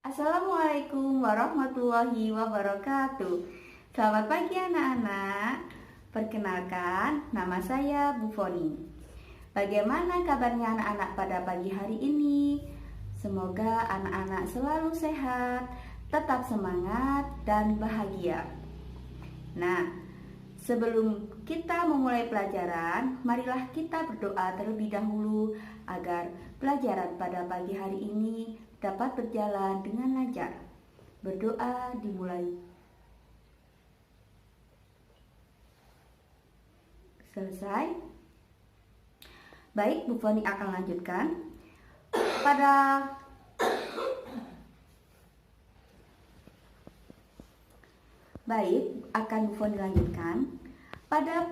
Assalamualaikum warahmatullahi wabarakatuh. Selamat pagi anak-anak. Perkenalkan, nama saya Bu Foni. Bagaimana kabarnya anak-anak pada pagi hari ini? Semoga anak-anak selalu sehat, tetap semangat dan bahagia. Nah, sebelum kita memulai pelajaran, marilah kita berdoa terlebih dahulu agar pelajaran pada pagi hari ini dapat berjalan dengan lancar. Berdoa dimulai. Selesai. Baik, Bu Foni akan lanjutkan. Akan Bu Foni lanjutkan. Pada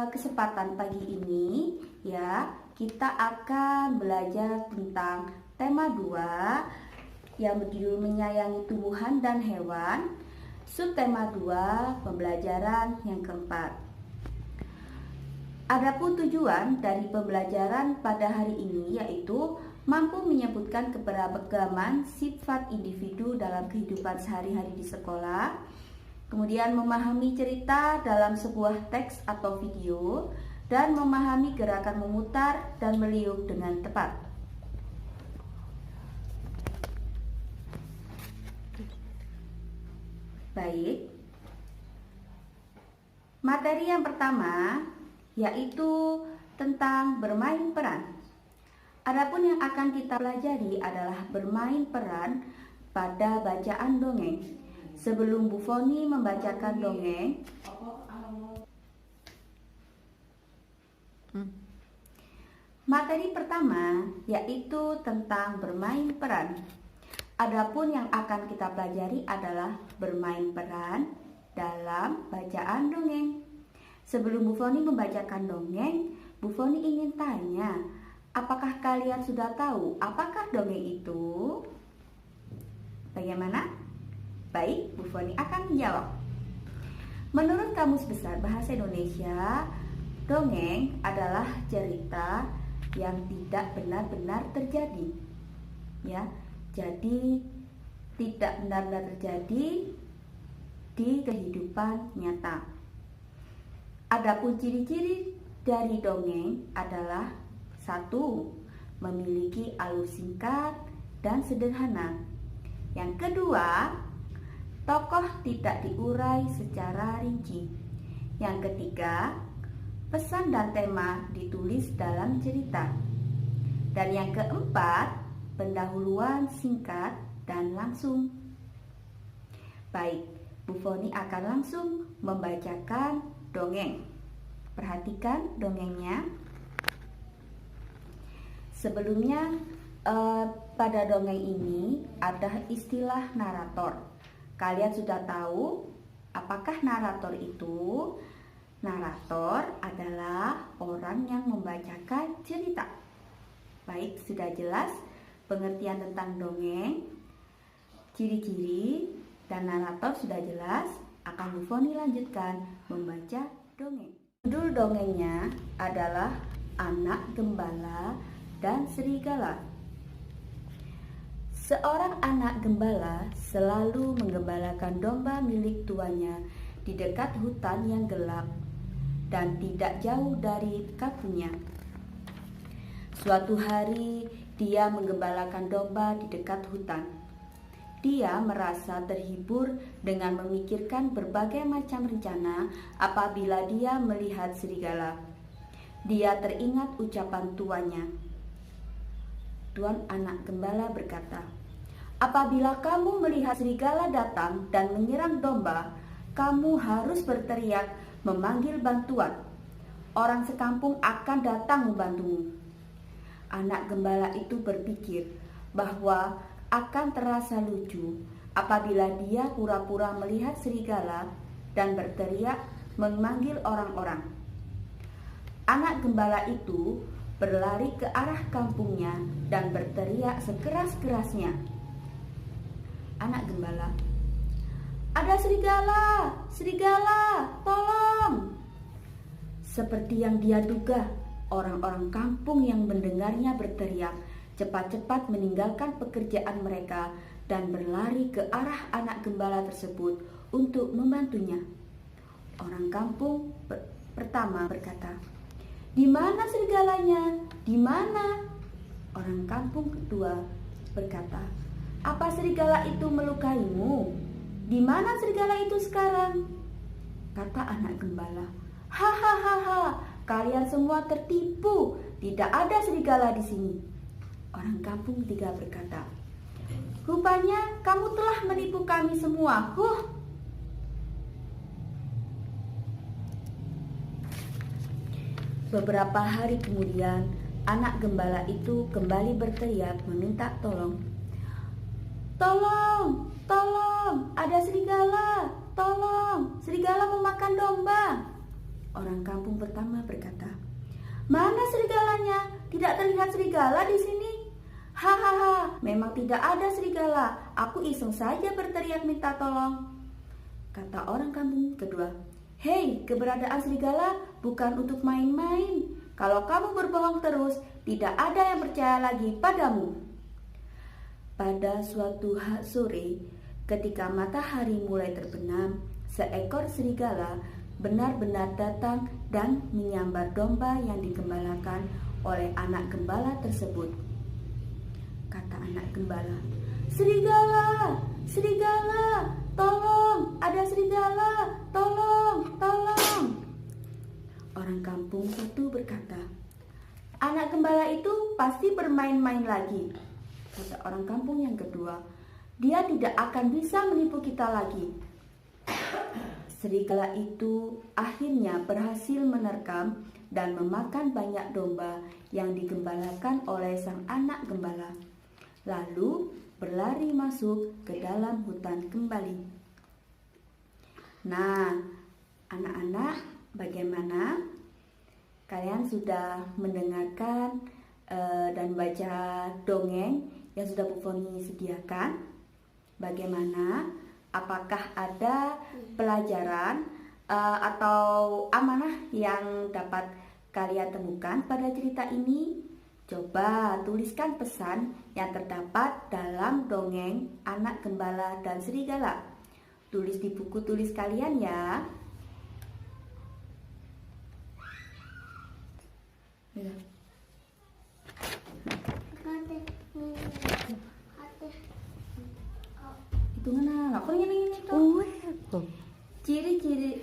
kesempatan pagi ini ya, kita akan belajar tentang tema 2 yang berjudul menyayangi tumbuhan dan hewan. Subtema 2, pembelajaran yang keempat. Adapun tujuan dari pembelajaran pada hari ini yaitu mampu menyebutkan keberagaman sifat individu dalam kehidupan sehari-hari di sekolah, kemudian memahami cerita dalam sebuah teks atau video, dan memahami gerakan memutar dan meliuk dengan tepat. Baik, materi yang pertama yaitu tentang bermain peran. Adapun yang akan kita pelajari adalah bermain peran pada bacaan dongeng. Sebelum Bu Foni membacakan dongeng, materi pertama yaitu tentang bermain peran. Adapun yang akan kita pelajari adalah bermain peran dalam bacaan dongeng. Sebelum Bu Foni membacakan dongeng, Bu Foni ingin tanya, apakah kalian sudah tahu apakah dongeng itu? Bagaimana? Baik, Bu Foni akan menjawab. Menurut Kamus Besar Bahasa Indonesia, dongeng adalah cerita yang tidak benar-benar terjadi. Ya, jadi tidak benar-benar terjadi di kehidupan nyata. Adapun ciri-ciri dari dongeng adalah 1. Memiliki alur singkat dan sederhana. Yang kedua, tokoh tidak diurai secara rinci. Yang ketiga, pesan dan tema ditulis dalam cerita. Dan yang keempat, pendahuluan singkat dan langsung. Baik, Bu Foni akan langsung membacakan dongeng. Perhatikan dongengnya. Sebelumnya, pada dongeng ini ada istilah narator. Kalian sudah tahu apakah narator itu? Narator adalah orang yang membacakan cerita. Baik, sudah jelas pengertian tentang dongeng, ciri-ciri, dan narator sudah jelas. Akan Bu Foni lanjutkan membaca dongeng. Judul dongengnya adalah Anak Gembala dan Serigala. Seorang anak gembala selalu menggembalakan domba milik tuannya di dekat hutan yang gelap dan tidak jauh dari kampungnya. Suatu hari dia menggembalakan domba di dekat hutan. Dia merasa terhibur dengan memikirkan berbagai macam rencana apabila dia melihat serigala. Dia teringat ucapan tuannya. Tuan anak gembala berkata, "Apabila kamu melihat serigala datang dan menyerang domba, kamu harus berteriak memanggil bantuan. Orang sekampung akan datang membantumu." Anak gembala itu berpikir bahwa akan terasa lucu apabila dia pura-pura melihat serigala dan berteriak memanggil orang-orang. Anak gembala itu berlari ke arah kampungnya dan berteriak sekeras-kerasnya. Anak gembala, "Ada serigala! Serigala! Tolong!" Seperti yang dia duga, orang-orang kampung yang mendengarnya berteriak cepat-cepat meninggalkan pekerjaan mereka dan berlari ke arah anak gembala tersebut untuk membantunya. Orang kampung pertama berkata, "Di mana serigalanya? Di mana?" Orang kampung kedua berkata, "Apa serigala itu melukaimu? Di mana serigala itu sekarang?" Kata anak gembala, "Hahaha, kalian semua tertipu. Tidak ada serigala di sini." Orang kampung ketiga berkata, "Rupanya kamu telah menipu kami semua." Beberapa hari kemudian, anak gembala itu kembali berteriak meminta tolong. "Tolong, tolong, ada serigala, tolong, serigala memakan domba." Orang kampung pertama berkata, "Mana serigalanya? Tidak terlihat serigala di sini." "Hahaha, memang tidak ada serigala. Aku iseng saja berteriak minta tolong." Kata orang kampung kedua, "Hei, keberadaan serigala bukan untuk main-main. Kalau kamu berbohong terus, tidak ada yang percaya lagi padamu." Pada suatu sore, ketika matahari mulai terbenam, seekor serigala benar-benar datang dan menyambar domba yang digembalakan oleh anak gembala tersebut. Kata anak gembala, "Serigala, serigala, tolong, ada serigala, tolong, tolong." Orang kampung satu berkata, "Anak gembala itu pasti bermain-main lagi." Kata orang kampung yang kedua, "Dia tidak akan bisa menipu kita lagi." Serigala itu akhirnya berhasil menerkam dan memakan banyak domba yang digembalakan oleh sang anak gembala, lalu berlari masuk ke dalam hutan kembali. Nah, anak-anak, bagaimana? Kalian sudah mendengarkan dan baca dongeng yang sudah Bu Foni sediakan? Bagaimana? Apakah ada pelajaran atau amanah yang dapat kalian temukan pada cerita ini? Coba tuliskan pesan yang terdapat dalam dongeng Anak Gembala dan Serigala. Tulis di buku tulis kalian ya. Itu mana? Aku ingin itu. Ciri-ciri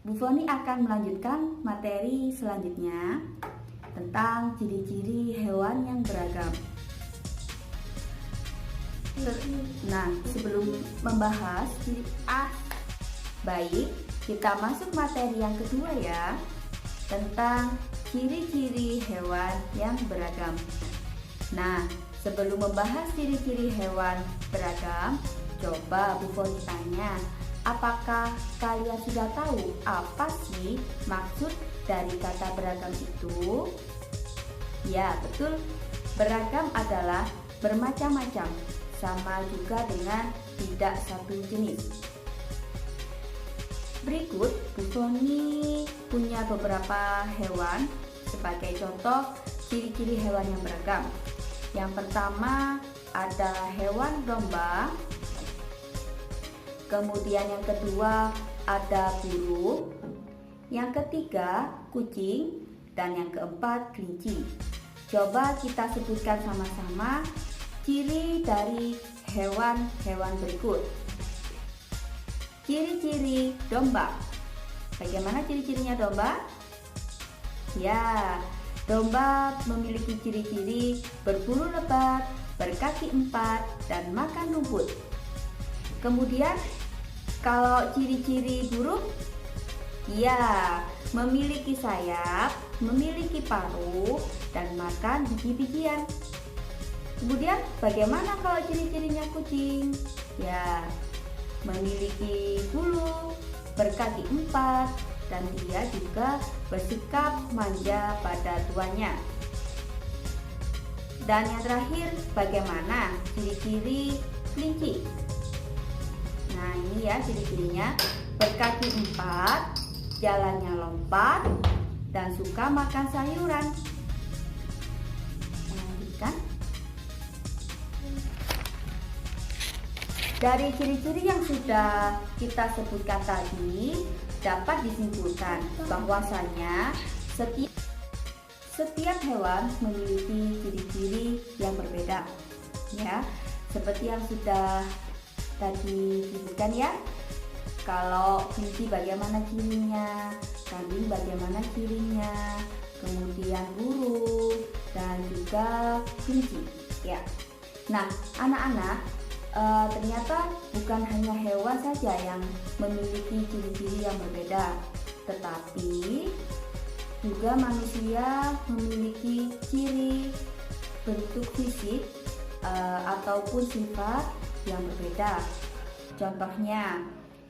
Bu Foni akan melanjutkan materi selanjutnya tentang ciri-ciri hewan yang beragam. Nah, sebelum membahas ciri baik, kita masuk materi yang kedua ya, tentang ciri-ciri hewan yang beragam. Nah, sebelum membahas ciri-ciri hewan beragam, coba Bu Foni tanya, apakah kalian sudah tahu apa sih maksud dari kata beragam itu? Ya, betul. Beragam adalah bermacam-macam, sama juga dengan tidak satu jenis. Berikut Bu Foni punya beberapa hewan sebagai contoh ciri-ciri hewan yang beragam. Yang pertama ada hewan domba. Kemudian yang kedua ada burung. Yang ketiga kucing. Dan yang keempat kelinci. Coba kita sebutkan sama-sama ciri dari hewan-hewan berikut. Ciri-ciri domba. Bagaimana ciri-cirinya domba? Ya, domba memiliki ciri-ciri berbulu lebat, berkaki 4, dan makan rumput. Kemudian, kalau ciri-ciri burung, ya, memiliki sayap, memiliki paruh, dan makan biji-bijian. Kemudian, bagaimana kalau ciri-cirinya kucing? Ya, memiliki bulu, berkaki 4, dan dia juga bersikap manja pada tuannya. Dan yang terakhir, bagaimana ciri-ciri kelinci? Nah, ini ya ciri-cirinya, berkaki 4, jalannya lompat, dan suka makan sayuran. Lanjutkan. Dari ciri-ciri yang sudah kita sebutkan tadi, dapat disimpulkan bahwasanya setiap hewan memiliki ciri-ciri yang berbeda, ya. Seperti yang sudah tadi disebutkan ya. Kalau kelinci bagaimana cirinya, kambing bagaimana cirinya, kemudian burung dan juga kelinci, ya. Nah, anak-anak, ternyata bukan hanya hewan saja yang memiliki ciri-ciri yang berbeda, tetapi juga manusia memiliki ciri bentuk fisik ataupun sifat yang berbeda. Contohnya,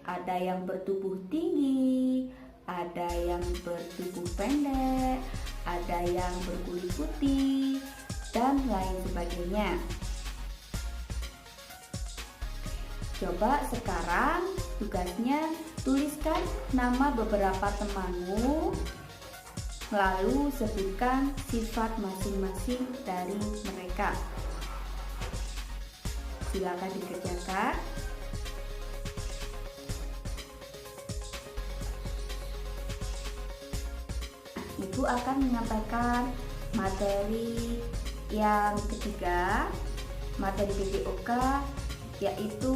ada yang bertubuh tinggi, ada yang bertubuh pendek, ada yang berkulit putih, dan lain sebagainya. Coba sekarang tugasnya tuliskan nama beberapa temanmu, lalu sebutkan sifat masing-masing dari mereka. Silakan dikerjakan. Ibu akan menyampaikan materi yang ketiga, materi PPOK, yaitu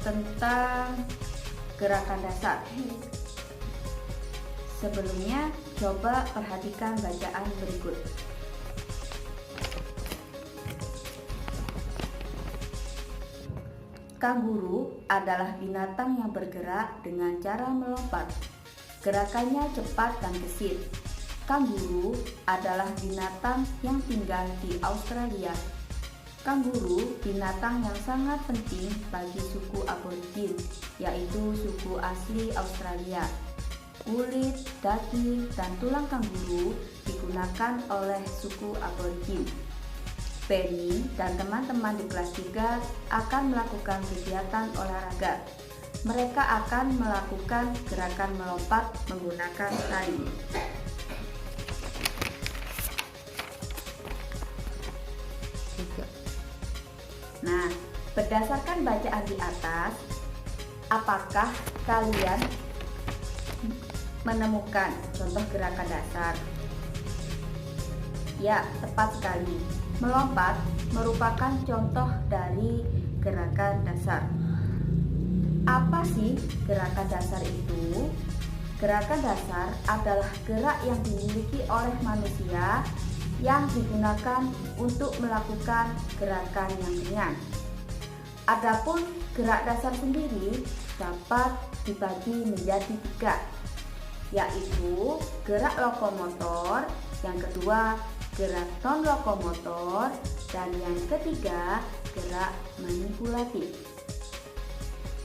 tentang gerakan dasar. Sebelumnya, coba perhatikan bacaan berikut. Kanguru adalah binatang yang bergerak dengan cara melompat. Gerakannya cepat dan gesit. Kanguru adalah binatang yang tinggal di Australia. Kanguru binatang yang sangat penting bagi suku aborigin, yaitu suku asli Australia. Kulit, daging, dan tulang kanguru digunakan oleh suku aborigin. Penny dan teman-teman di kelas 3 akan melakukan kegiatan olahraga. Mereka akan melakukan gerakan melompat menggunakan tali. Nah, berdasarkan bacaan di atas, apakah kalian menemukan contoh gerakan dasar? Ya, tepat sekali. Melompat merupakan contoh dari gerakan dasar. Apa sih gerakan dasar itu? Gerakan dasar adalah gerak yang dimiliki oleh manusia yang digunakan untuk melakukan gerakan yang ringan. Adapun gerak dasar sendiri dapat dibagi menjadi 3, yaitu gerak lokomotor, yang kedua gerak non-lokomotor, dan yang ketiga gerak manipulatif.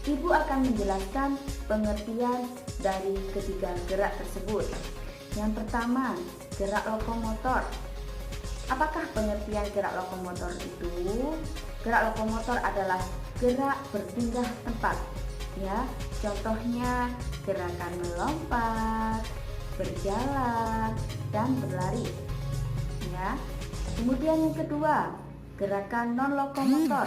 Ibu akan menjelaskan pengertian dari ketiga gerak tersebut. Yang pertama, gerak lokomotor. Apakah pengertian gerak lokomotor itu? Gerak lokomotor adalah gerak berpindah tempat, ya. Contohnya gerakan melompat, berjalan, dan berlari, ya. Kemudian yang kedua, gerakan non lokomotor,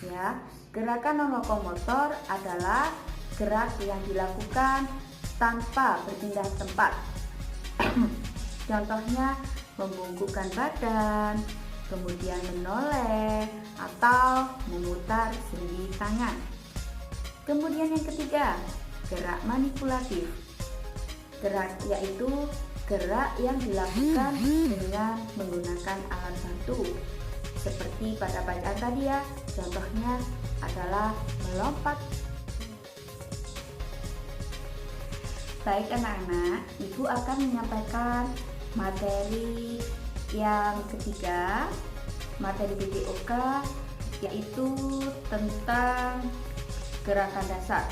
ya. Gerakan non lokomotor adalah gerak yang dilakukan tanpa berpindah tempat. Contohnya membungkukkan badan, kemudian menoleh atau memutar sendi tangan. Kemudian yang ketiga, gerak manipulatif. Gerak yaitu gerak yang dilakukan dengan menggunakan alat bantu. Seperti pada bacaan tadi ya, contohnya adalah melompat. Baik anak-anak, Ibu akan menyampaikan materi yang ketiga, materi PPOK, yaitu tentang gerakan dasar.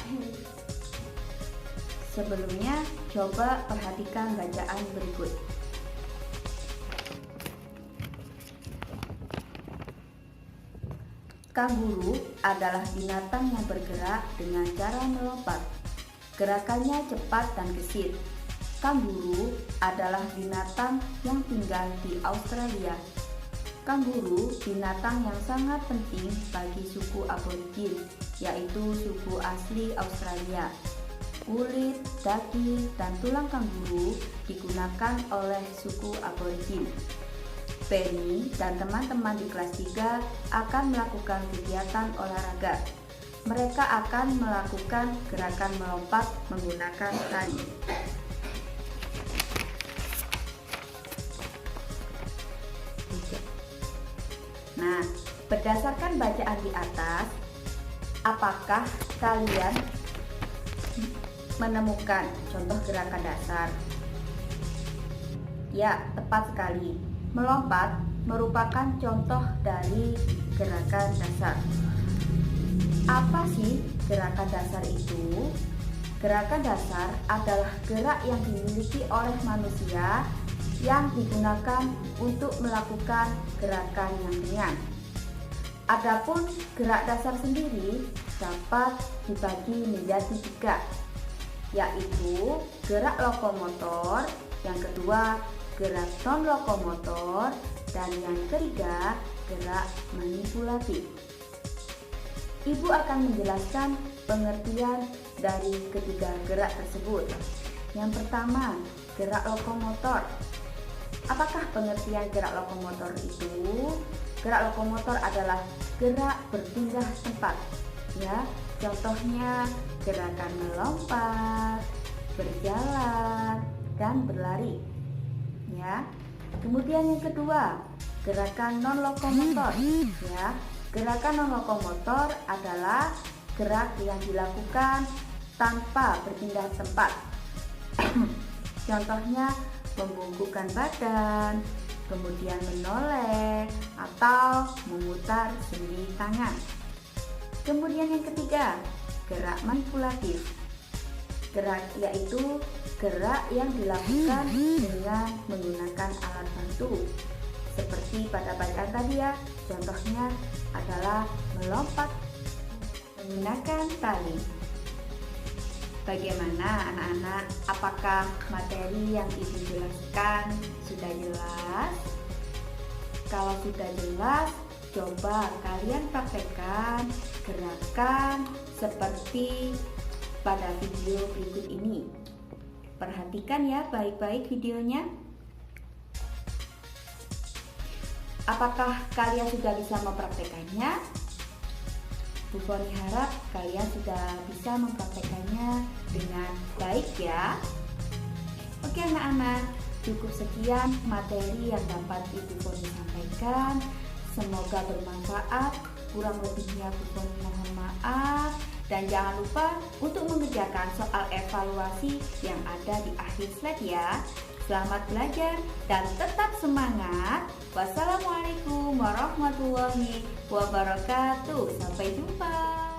Sebelumnya, coba perhatikan bacaan berikut. Kanguru adalah binatang yang bergerak dengan cara melompat. Gerakannya cepat dan gesit. Kanguru adalah binatang yang tinggal di Australia. Kanguru binatang yang sangat penting bagi suku aborigin, yaitu suku asli Australia. Kulit, daging, dan tulang kanguru digunakan oleh suku aborigin. Penny dan teman-teman di kelas 3 akan melakukan kegiatan olahraga. Mereka akan melakukan gerakan melompat menggunakan tali. Nah, berdasarkan bacaan di atas, apakah kalian menemukan contoh gerakan dasar? Ya, tepat sekali. Melompat merupakan contoh dari gerakan dasar. Apa sih gerakan dasar itu? Gerakan dasar adalah gerak yang dimiliki oleh manusia yang digunakan untuk melakukan gerakan yang ringan. Adapun gerak dasar sendiri dapat dibagi menjadi 3, yaitu gerak lokomotor, yang kedua gerak non-lokomotor, dan yang ketiga gerak manipulatif. Ibu akan menjelaskan pengertian dari ketiga gerak tersebut. Yang pertama, gerak lokomotor. Apakah pengertian gerak lokomotor itu? Gerak lokomotor adalah gerak berpindah tempat. Ya, contohnya gerakan melompat, berjalan, dan berlari. Ya. Kemudian yang kedua, gerakan non lokomotor. Ya, gerakan non lokomotor adalah gerak yang dilakukan tanpa berpindah tempat. Contohnya membungkukkan badan, kemudian menoleh atau memutar sendi tangan. Kemudian yang ketiga, gerak manipulatif. Gerak yaitu gerak yang dilakukan dengan menggunakan alat bantu. Seperti pada bacaan tadi ya, contohnya adalah melompat menggunakan tali. Bagaimana anak-anak? Apakah materi yang Ibu jelaskan sudah jelas? Kalau sudah jelas, coba kalian praktekkan gerakan seperti pada video berikut ini. Perhatikan ya baik-baik videonya. Apakah kalian sudah bisa mempraktekannya? Bu Foni harap kalian sudah bisa mempraktekannya dengan baik ya. Oke anak-anak, cukup sekian materi yang dapat Ibu Foni sampaikan. Semoga bermanfaat. Kurang lebihnya Bu Foni mohon maaf. Dan jangan lupa untuk mengerjakan soal evaluasi yang ada di akhir slide ya. Selamat belajar dan tetap semangat. Wassalamualaikum warahmatullahi wabarakatuh. Sampai jumpa.